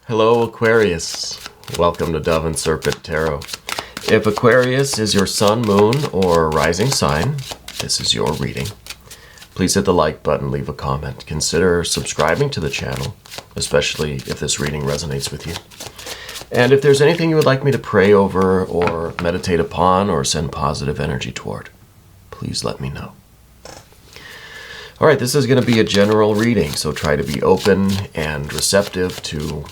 Hello, Aquarius. Welcome to Dove and Serpent Tarot. If Aquarius is your sun, moon, or rising sign, this is your reading. Please hit the like button, leave a comment. Consider subscribing to the channel, especially if this reading resonates with you. And if there's anything you would like me to pray over or meditate upon or send positive energy toward, please let me know. All right, this is going to be a general reading, so try to be open and receptive to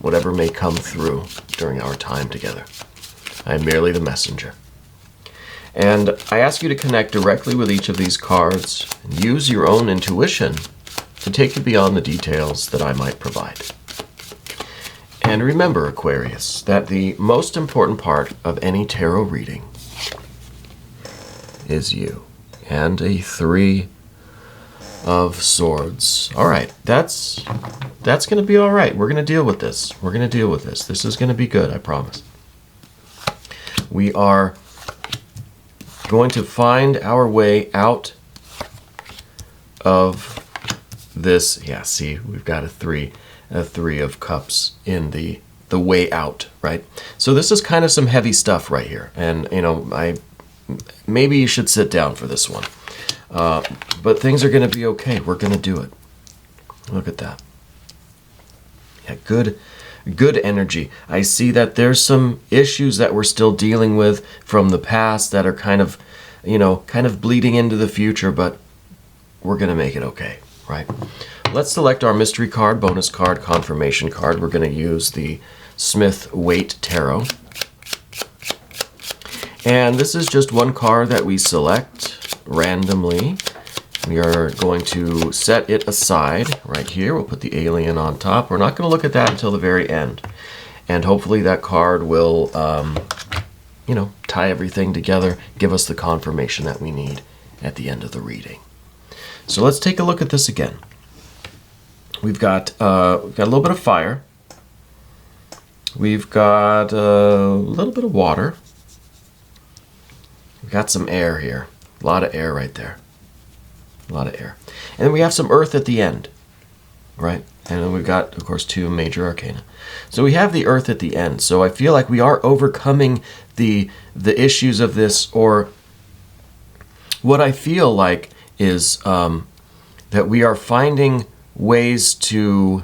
whatever may come through during our time together. I am merely the messenger. And I ask you to connect directly with each of these cards and use your own intuition to take you beyond the details that I might provide. And remember, Aquarius, that the most important part of any tarot reading is you. And a 3 of Swords. All right, that's going to be all right. We're going to deal with this. We're going to deal with this. This is going to be good, I promise. We are going to find our way out of this. Yeah, see, we've got a 3 of Cups in the way out, right? So this is kind of some heavy stuff right here. And, you know, maybe you should sit down for this one. But things are going to be okay. We're going to do it. Look at that. Yeah, good energy. I see that there's some issues that we're still dealing with from the past that are kind of bleeding into the future, but we're going to make it okay, right? Let's select our mystery card, bonus card, confirmation card. We're going to use the Smith Waite Tarot. And this is just one card that we select randomly. We are going to set it aside right here. We'll put the alien on top. We're not going to look at that until the very end. And hopefully that card will, tie everything together, give us the confirmation that we need at the end of the reading. So let's take a look at this again. We've got a little bit of fire. We've got a little bit of water. We've got some air here. A lot of air right there. A lot of air. And then we have some earth at the end, right? And then we've got, of course, 2 major arcana. So we have the earth at the end. So I feel like we are overcoming the issues of this, or what I feel like is that we are finding ways to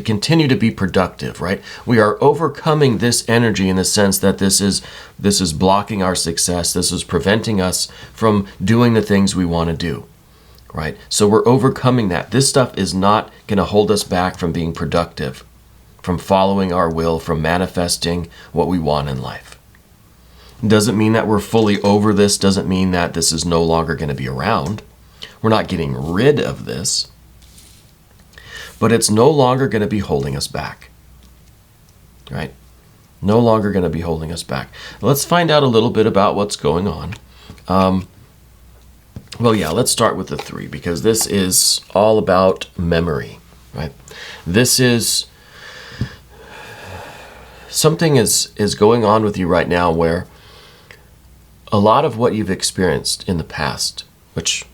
continue to be productive, right? We are overcoming this energy in the sense that this is blocking our success. This is preventing us from doing the things we want to do, right? So we're overcoming that. This stuff is not going to hold us back from being productive, from following our will, from manifesting what we want in life. Doesn't mean that we're fully over this. Doesn't mean that this is no longer going to be around. We're not getting rid of this. But it's no longer going to be holding us back, right? No longer going to be holding us back. Let's find out a little bit about what's going on. Let's start with the 3, because this is all about memory, right? This is something is going on with you right now where a lot of what you've experienced in the past, which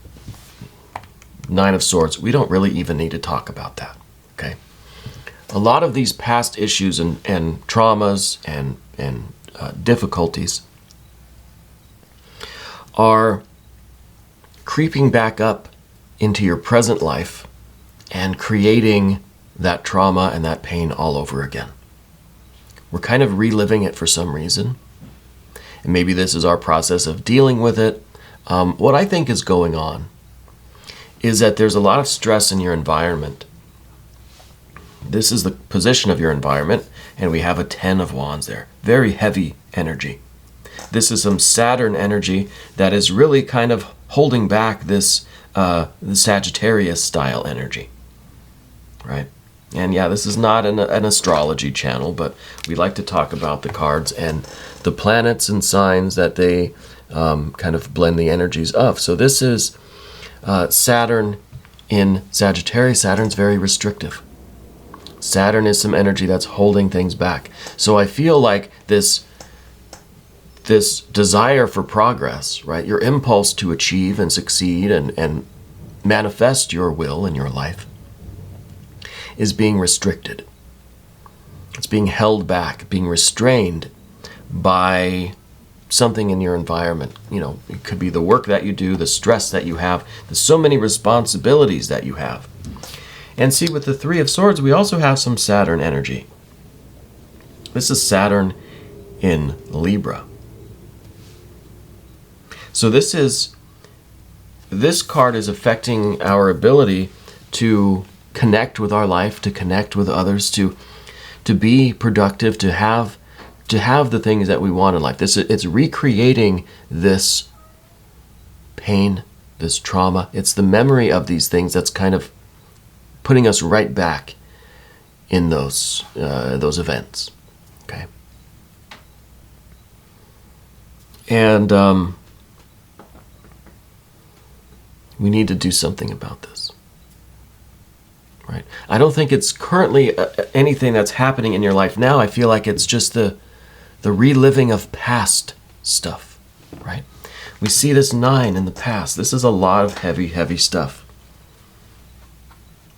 9 of Swords, we don't really even need to talk about that, okay? A lot of these past issues and traumas and difficulties are creeping back up into your present life and creating that trauma and that pain all over again. We're kind of reliving it for some reason, and maybe this is our process of dealing with it. What I think is going on is that there's a lot of stress in your environment. This is the position of your environment, and we have a 10 of Wands there. Very heavy energy. This is some Saturn energy that is really kind of holding back this Sagittarius style energy, right? And yeah, this is not an astrology channel, but we like to talk about the cards and the planets and signs that they kind of blend the energies of. So this is Saturn in Sagittarius. Saturn's very restrictive. Saturn is some energy that's holding things back. So I feel like this desire for progress, right? Your impulse to achieve and succeed and manifest your will in your life is being restricted. It's being held back, being restrained by something in your environment. You know, it could be the work that you do, the stress that you have, there's so many responsibilities that you have. And see, with the Three of Swords, we also have some Saturn energy. This is Saturn in Libra. So this card is affecting our ability to connect with our life, to connect with others, to be productive, to have the things that we want in life. It's recreating this pain, this trauma. It's the memory of these things that's kind of putting us right back in those events. Okay. And we need to do something about this. Right? I don't think it's currently anything that's happening in your life now. I feel like it's just the reliving of past stuff, right? We see this 9 in the past. This is a lot of heavy, heavy stuff,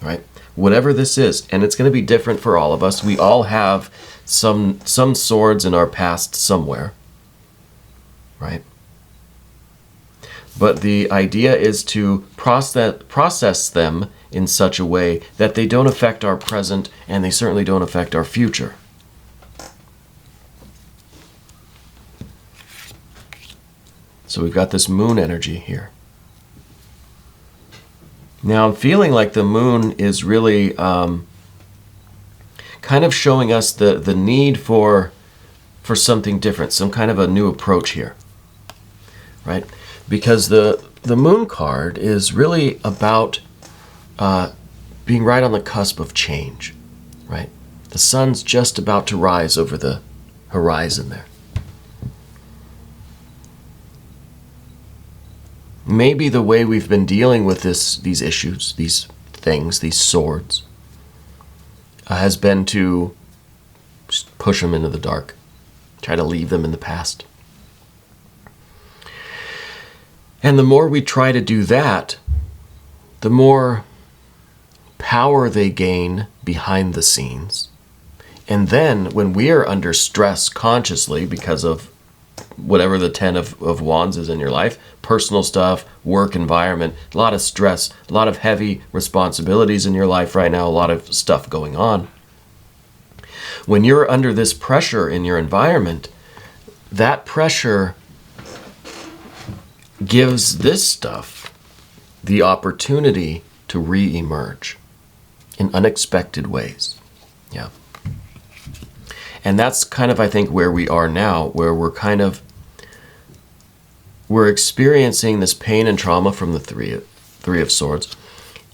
right? Whatever this is, and it's going to be different for all of us. We all have some swords in our past somewhere, right? But the idea is to process them in such a way that they don't affect our present and they certainly don't affect our future. So we've got this moon energy here. Now I'm feeling like the moon is really kind of showing us the need for something different, some kind of a new approach here, right? Because the moon card is really about being right on the cusp of change, right? The sun's just about to rise over the horizon there. Maybe the way we've been dealing with these issues, these things, these swords, has been to just push them into the dark, try to leave them in the past. And the more we try to do that, the more power they gain behind the scenes. And then when we are under stress consciously because of whatever the 10 of Wands is in your life, personal stuff, work environment, a lot of stress, a lot of heavy responsibilities in your life right now, a lot of stuff going on. When you're under this pressure in your environment, that pressure gives this stuff the opportunity to re-emerge in unexpected ways. Yeah. And that's kind of, I think, where we are now, where we're experiencing this pain and trauma from the Three of Swords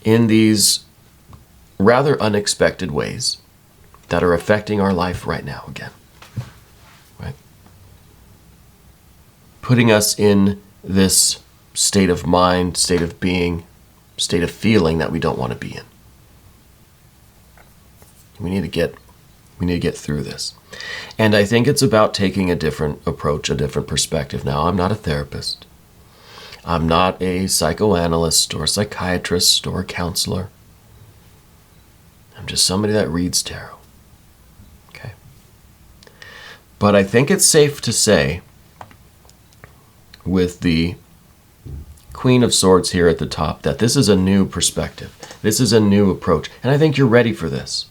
in these rather unexpected ways that are affecting our life right now again. Right? Putting us in this state of mind, state of being, state of feeling that we don't want to be in. We need to get through this. And I think it's about taking a different approach, a different perspective. Now, I'm not a therapist. I'm not a psychoanalyst or a psychiatrist or a counselor. I'm just somebody that reads tarot. Okay. But I think it's safe to say, with the Queen of Swords here at the top, that this is a new perspective. This is a new approach. And I think you're ready for this.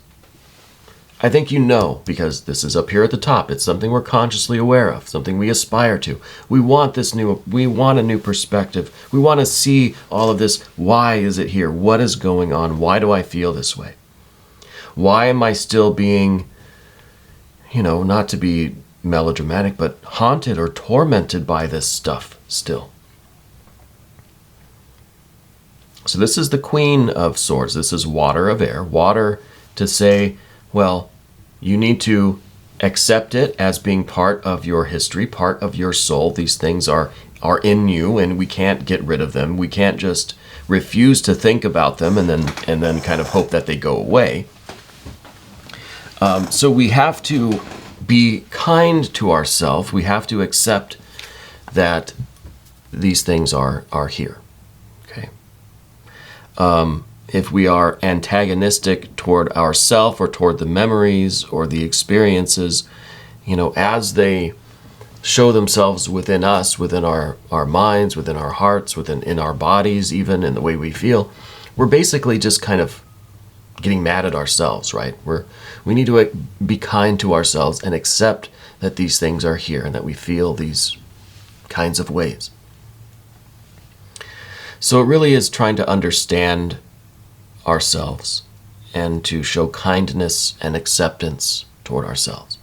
I think you know, because this is up here at the top. It's something we're consciously aware of, something we aspire to. We want a new perspective. We want to see all of this. Why is it here? What is going on? Why do I feel this way? Why am I still being, not to be melodramatic, but haunted or tormented by this stuff still? So this is the Queen of Swords. This is water of air. Water to say, well, you need to accept it as being part of your history, part of your soul. These things are in you, and we can't get rid of them. We can't just refuse to think about them and then kind of hope that they go away. So we have to be kind to ourselves. We have to accept that these things are here. Okay. if we are antagonistic toward ourself or toward the memories or the experiences, as they show themselves within us, within our minds, within our hearts, in our bodies, even in the way we feel, we're basically just kind of getting mad at ourselves, right? We need to be kind to ourselves and accept that these things are here and that we feel these kinds of ways. So it really is trying to understand ourselves and to show kindness and acceptance toward ourselves.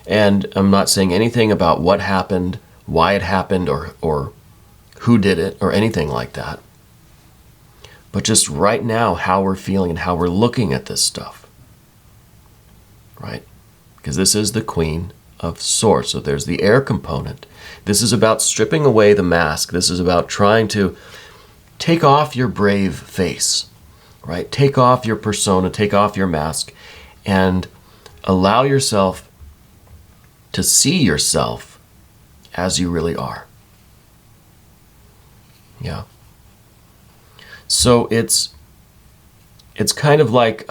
And I'm not saying anything about what happened, why it happened, or who did it, or anything like that. But just right now, how we're feeling and how we're looking at this stuff. Right? Because this is the Queen of Swords. So there's the air component. This is about stripping away the mask. This is about trying to take off your brave face. Right? Take off your persona, take off your mask, and allow yourself to see yourself as you really are. Yeah. So it's kind of like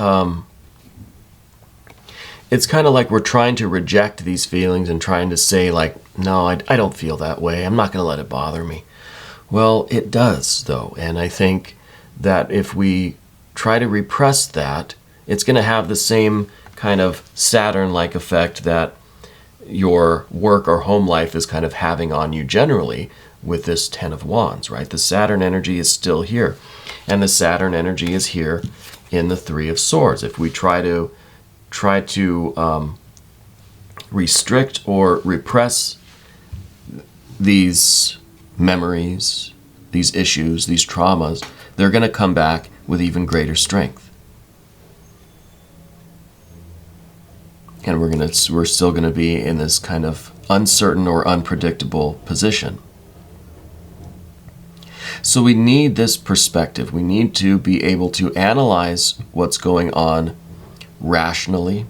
we're trying to reject these feelings and trying to say like, no, I don't feel that way. I'm not going to let it bother me. Well, it does though, and I think that if we try to repress that, it's going to have the same kind of Saturn-like effect that your work or home life is kind of having on you generally with this Ten of Wands, right? The Saturn energy is still here. And the Saturn energy is here in the Three of Swords. If we try to restrict or repress these memories, these issues, these traumas, they're going to come back with even greater strength. And we're still going to be in this kind of uncertain or unpredictable position. So we need this perspective. We need to be able to analyze what's going on rationally,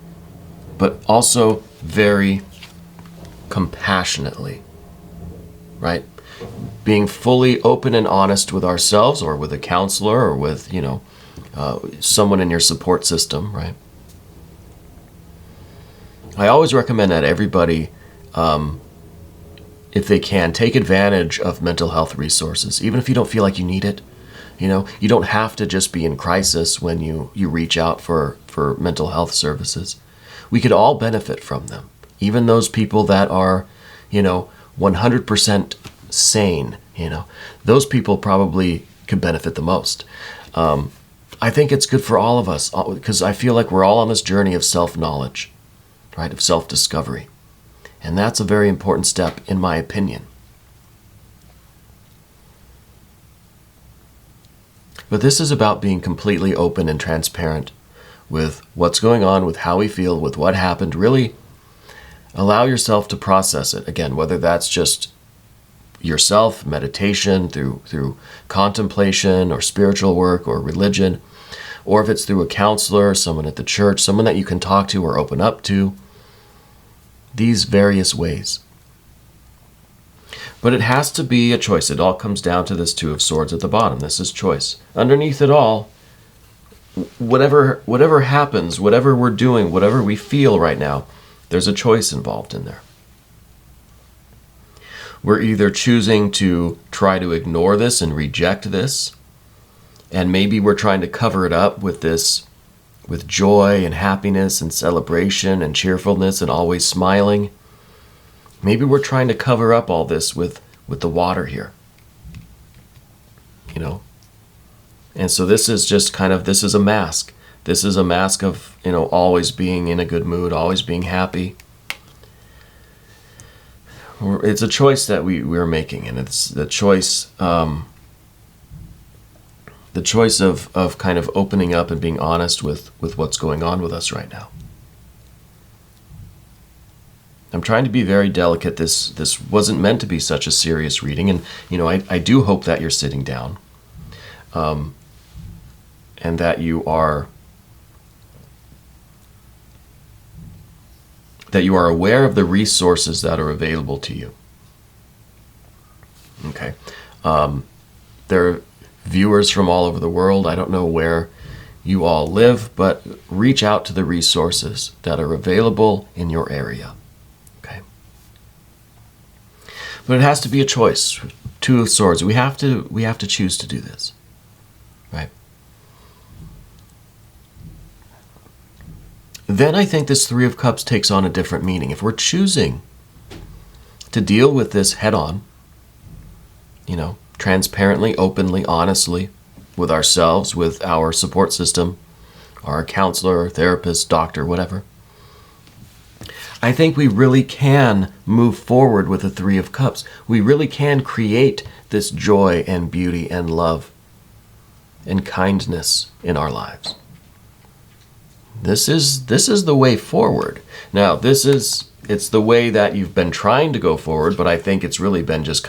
but also very compassionately, right? Being fully open and honest with ourselves or with a counselor or with, someone in your support system, right? I always recommend that everybody, if they can, take advantage of mental health resources, even if you don't feel like you need it. You don't have to just be in crisis when you reach out for mental health services. We could all benefit from them. Even those people that are, 100% sane, those people probably could benefit the most. I think it's good for all of us because I feel like we're all on this journey of self-knowledge, right, of self-discovery. And that's a very important step, in my opinion. But this is about being completely open and transparent with what's going on, with how we feel, with what happened. Really allow yourself to process it. Again, whether that's just yourself, meditation, through contemplation or spiritual work or religion, or if it's through a counselor, someone at the church, someone that you can talk to or open up to. These various ways. But it has to be a choice. It all comes down to this Two of Swords at the bottom. This is choice. Underneath it all, whatever happens, whatever we're doing, whatever we feel right now, there's a choice involved in there. We're either choosing to try to ignore this and reject this, and maybe we're trying to cover it up with joy and happiness and celebration and cheerfulness and always smiling. Maybe we're trying to cover up all this with the water here. And so this is just this is a mask. This is a mask of, always being in a good mood, always being happy. It's a choice that we're making, and it's the choice of kind of opening up and being honest with what's going on with us right now. I'm trying to be very delicate. This wasn't meant to be such a serious reading, and I do hope that you're sitting down, and that you are aware of the resources that are available to you. Okay, viewers from all over the world. I don't know where you all live, but reach out to the resources that are available in your area. Okay? But it has to be a choice. Two of Swords. We have to choose to do this. Right? Then I think this Three of Cups takes on a different meaning. If we're choosing to deal with this head on, transparently, openly, honestly, with ourselves, with our support system, our counselor, therapist, doctor, whatever, I think we really can move forward with the Three of Cups. We really can create this joy and beauty and love and kindness in our lives. This is the way forward. Now, it's the way that you've been trying to go forward, but I think it's really been just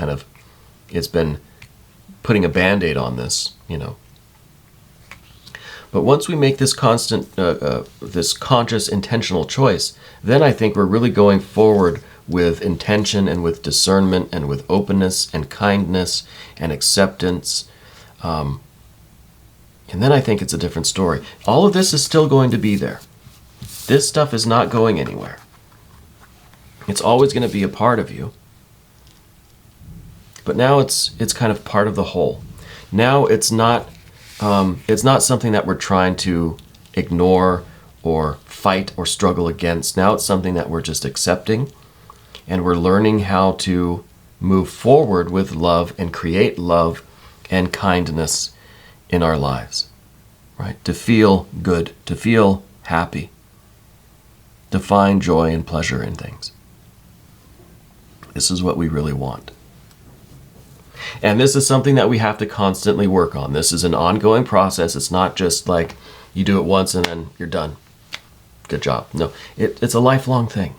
it's been putting a Band-Aid on this, But once we make this this conscious, intentional choice, then I think we're really going forward with intention and with discernment and with openness and kindness and acceptance. And then I think it's a different story. All of this is still going to be there. This stuff is not going anywhere. It's always going to be a part of you. But now it's kind of part of the whole. Now it's not something that we're trying to ignore or fight or struggle against. Now it's something that we're just accepting, and we're learning how to move forward with love and create love and kindness in our lives, right? To feel good, to feel happy, to find joy and pleasure in things. This is what we really want. And this is something that we have to constantly work on. This is an ongoing process. It's not just like you do it once and then you're done. Good job. No, it's a lifelong thing.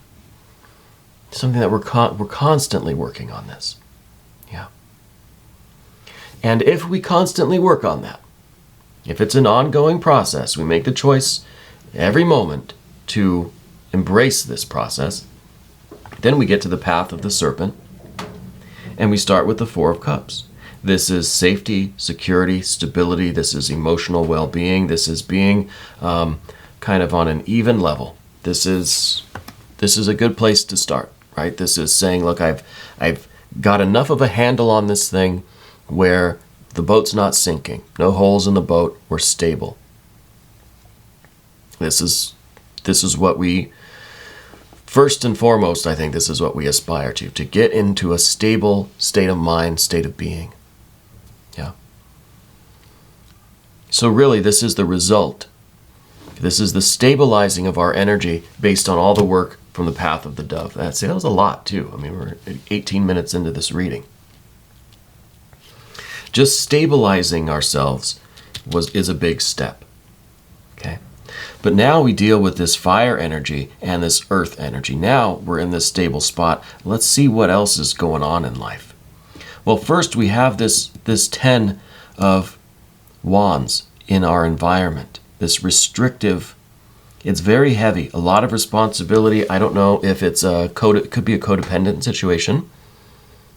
Something that we're constantly working on this. Yeah. And if we constantly work on that, if it's an ongoing process, we make the choice every moment to embrace this process, then we get to the path of the serpent, and we start with the Four of Cups. This is safety, security, stability. This is emotional well-being. This is being kind of on an even level. This is a good place to start, right? This is saying, look, I've got enough of a handle on this thing where the boat's not sinking. No holes in the boat. We're stable. This is what we, first and foremost, I think this is what we aspire to get into a stable state of mind, state of being. Yeah. So really, this is the result. This is the stabilizing of our energy based on all the work from the path of the dove. That was a lot, too. I mean, we're 18 minutes into this reading. Just stabilizing ourselves is a big step. Okay? But now we deal with this fire energy and this earth energy. Now we're in this stable spot. Let's see what else is going on in life. Well, first we have this 10 of wands in our environment. This restrictive, it's very heavy. A lot of responsibility. I don't know if it could be a codependent situation.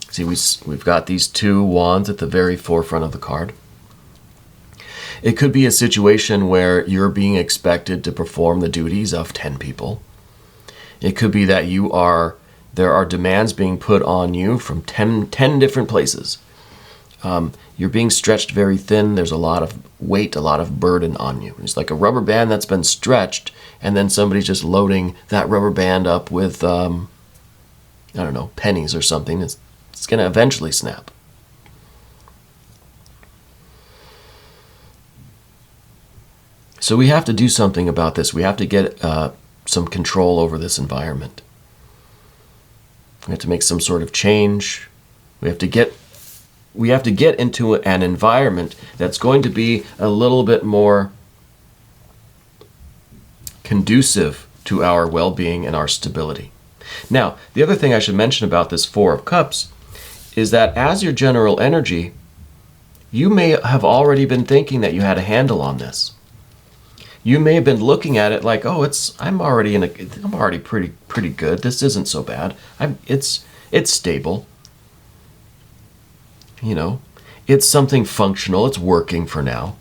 See, we've got these two wands at the very forefront of the card. It could be a situation where you're being expected to perform the duties of 10 people. It could be that there are demands being put on you from 10 different places. You're being stretched very thin. There's a lot of weight, a lot of burden on you. It's like a rubber band that's been stretched, and then somebody's just loading that rubber band up with, pennies or something. It's going to eventually snap. So we have to do something about this. We have to get some control over this environment. We have to make some sort of change. We have to get into an environment that's going to be a little bit more conducive to our well-being and our stability. Now, the other thing I should mention about this Four of Cups is that as your general energy, you may have already been thinking that you had a handle on this. You may have been looking at it like, oh, I'm already pretty good. This isn't so bad. It's stable. It's something functional. It's working for now.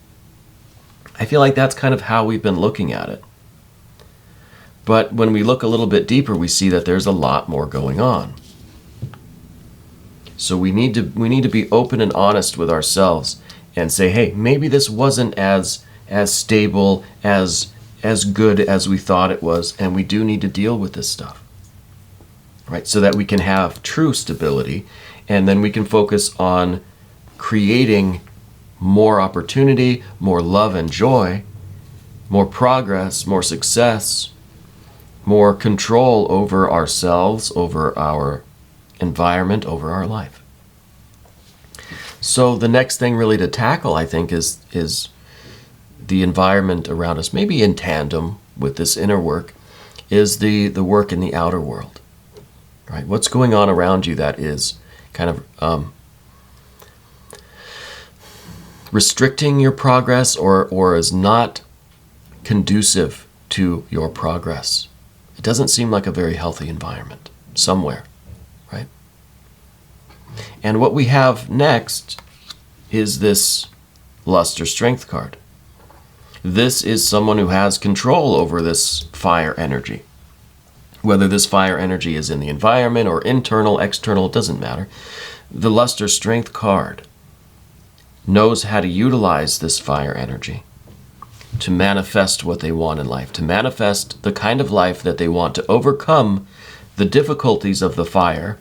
I feel like that's kind of how we've been looking at it. But when we look a little bit deeper, we see that there's a lot more going on. So we need to be open and honest with ourselves and say, hey, maybe this wasn't as stable, as good as we thought it was, and we do need to deal with this stuff. Right? So that we can have true stability, and then we can focus on creating more opportunity, more love and joy, more progress, more success, more control over ourselves, over our environment, over our life. So the next thing really to tackle, I think, is the environment around us, maybe in tandem with this inner work, is the work in the outer world. Right? What's going on around you that is kind of restricting your progress or is not conducive to your progress? It doesn't seem like a very healthy environment somewhere, right? And what we have next is this lust or strength card. This is someone who has control over this fire energy. Whether this fire energy is in the environment or internal, external, it doesn't matter. The lust or strength card knows how to utilize this fire energy to manifest what they want in life, to manifest the kind of life that they want, to overcome the difficulties of the fire,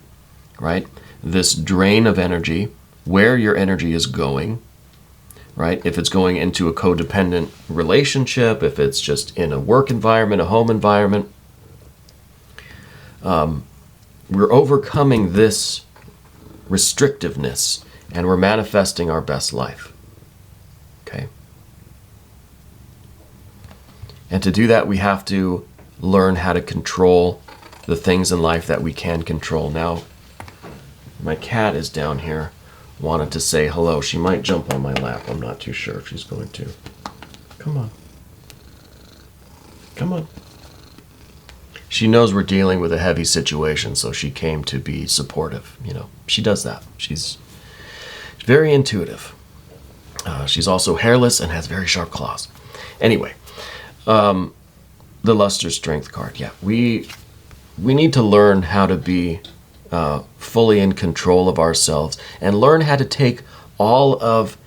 right? This drain of energy, where your energy is going, right? If it's going into a codependent relationship, if it's just in a work environment, a home environment, we're overcoming this restrictiveness and we're manifesting our best life. Okay? And to do that, we have to learn how to control the things in life that we can control. Now, my cat is down here, wanted to say hello. She might jump on my lap. I'm not too sure if she's going to. Come on. Come on. She knows we're dealing with a heavy situation, so she came to be supportive. You know, she does that. She's very intuitive. She's also hairless and has very sharp claws. Anyway, the luster strength card. Yeah, we need to learn how to be fully in control of ourselves and learn how to take all of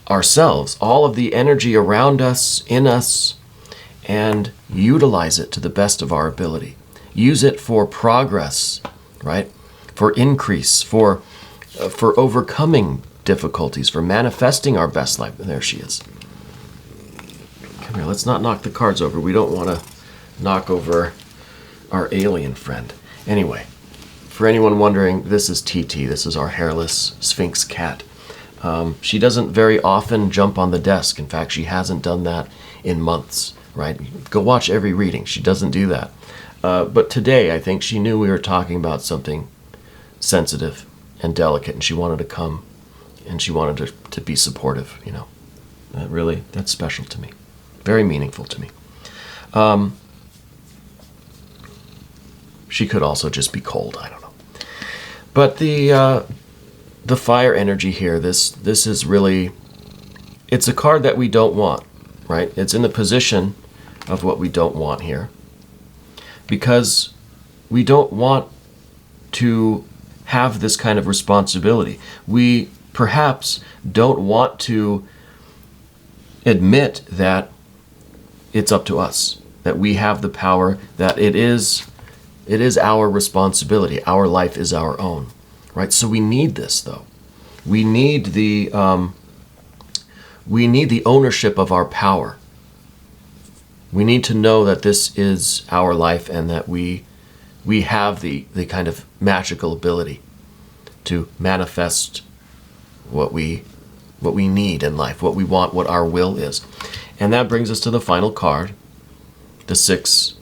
ourselves, all of the energy around us, in us, and utilize it to the best of our ability. Use it for progress, right? For increase, for overcoming difficulties, for manifesting our best life. There she is. Come here, let's not knock the cards over. We don't want to knock over our alien friend. Anyway, for anyone wondering, this is TT. This is our hairless Sphinx cat. She doesn't very often jump on the desk. In fact, she hasn't done that in months, right? Go watch every reading. She doesn't do that. But today, I think she knew we were talking about something sensitive and delicate, and she wanted to come, and she wanted to be supportive, you know. That's special to me. Very meaningful to me. She could also just be cold, I don't know. But the fire energy here, this is really, it's a card that we don't want, right? It's in the position of what we don't want here. Because we don't want to have this kind of responsibility. We perhaps don't want to admit that it's up to us, that we have the power, that it is our responsibility. Our life is our own, right? So we need this, though. We need the ownership of our power. We need to know that this is our life and that we have the kind of magical ability to manifest what we need in life, what we want, what our will is. And that brings us to the final card, the Six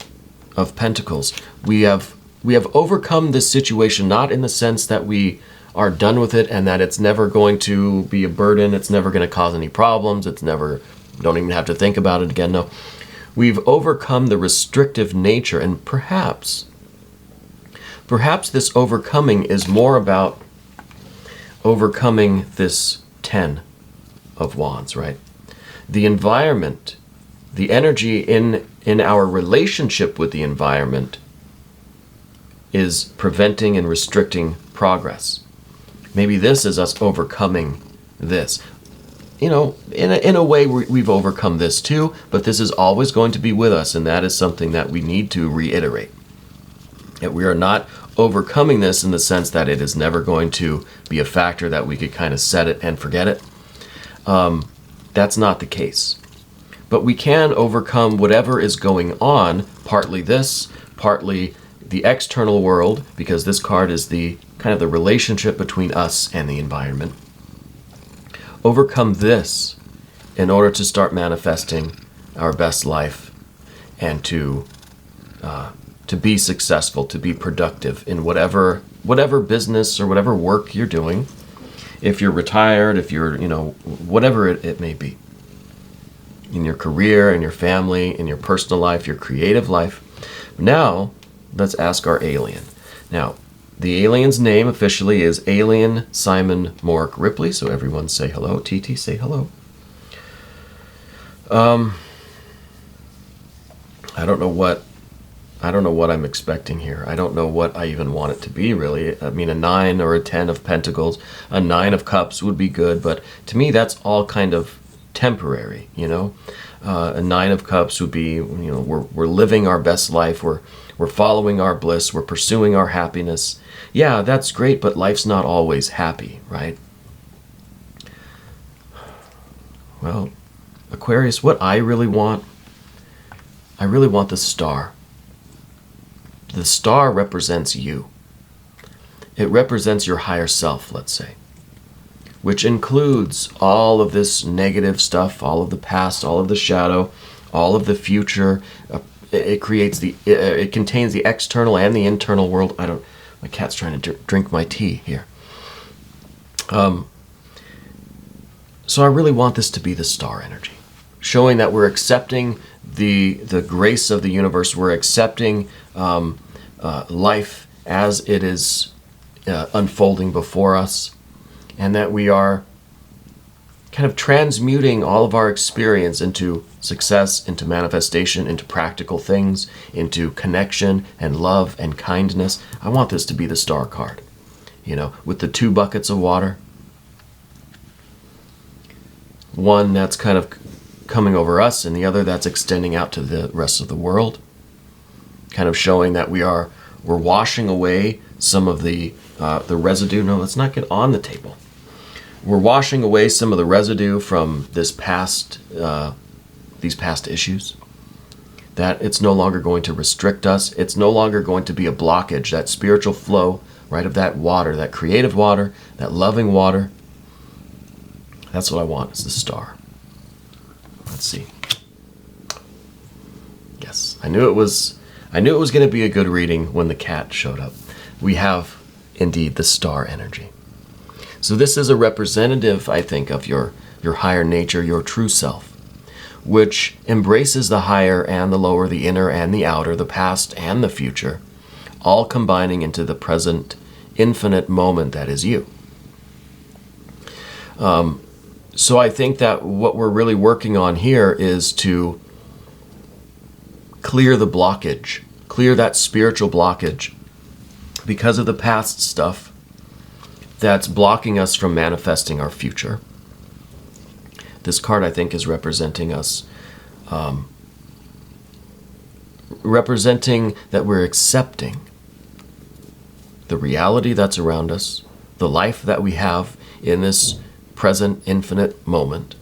of Pentacles. We have overcome this situation, not in the sense that we are done with it and that it's never going to be a burden, it's never going to cause any problems, don't even have to think about it again. No. We've overcome the restrictive nature, and perhaps this overcoming is more about overcoming this 10 of Wands, right? The environment, the energy in our relationship with the environment is preventing and restricting progress. Maybe this is us overcoming this. You know, in a way, we've overcome this too, but this is always going to be with us, and that is something that we need to reiterate. That we are not overcoming this in the sense that it is never going to be a factor that we could kind of set it and forget it. That's not the case. But we can overcome whatever is going on, partly this, partly the external world, because this card is the kind of the relationship between us and the environment. Overcome this in order to start manifesting our best life and to be successful, to be productive in whatever business or whatever work you're doing. If you're retired, if you're, whatever it may be. In your career, in your family, in your personal life, your creative life. Now, let's ask our alien. Now, the alien's name officially is Alien Simon Mork Ripley. So everyone say hello. TT, say hello. I don't know what I'm expecting here. I don't know what I even want it to be, really. I mean, a 9 or a 10 of Pentacles, a 9 of Cups would be good, but to me, that's all kind of temporary, A 9 of Cups would be, we're living our best life, we're following our bliss, we're pursuing our happiness. Yeah, that's great, but life's not always happy, right? Well, Aquarius, what I really want the star. The star represents you. It represents your higher self, let's say, which includes all of this negative stuff, all of the past, all of the shadow, all of the future. It contains the external and the internal world. My cat's trying to drink my tea here. So I really want this to be the star energy, showing that we're accepting the grace of the universe. We're accepting life as it is unfolding before us, and that we are kind of transmuting all of our experience into success, into manifestation, into practical things, into connection and love and kindness. I want this to be the star card, with the 2 buckets of water. One that's kind of coming over us, and the other that's extending out to the rest of the world, kind of showing that we're washing away some of the residue. No, let's not get on the table. We're washing away some of the residue from these past issues. That it's no longer going to restrict us. It's no longer going to be a blockage. That spiritual flow, right, of that water, that creative water, that loving water. That's what I want, is the star. Let's see. Yes, I knew it was going to be a good reading when the cat showed up. We have, indeed, the star energy. So this is a representative, I think, of your higher nature, your true self, which embraces the higher and the lower, the inner and the outer, the past and the future, all combining into the present infinite moment that is you. So I think that what we're really working on here is to clear the blockage, clear that spiritual blockage because of the past stuff that's blocking us from manifesting our future. This card, I think, is representing us, representing that we're accepting the reality that's around us, the life that we have in this present infinite moment,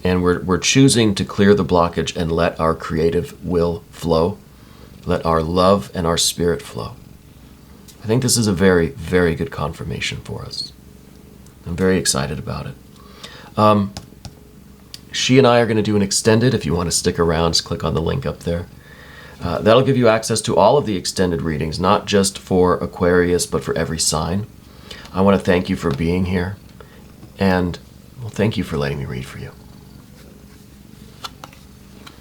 and we're choosing to clear the blockage and let our creative will flow, let our love and our spirit flow. I think this is a very, very good confirmation for us. I'm very excited about it. She and I are going to do an extended. If you want to stick around, just click on the link up there. That'll give you access to all of the extended readings, not just for Aquarius, but for every sign. I want to thank you for being here. And, well, thank you for letting me read for you.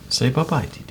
Say bye-bye, TT.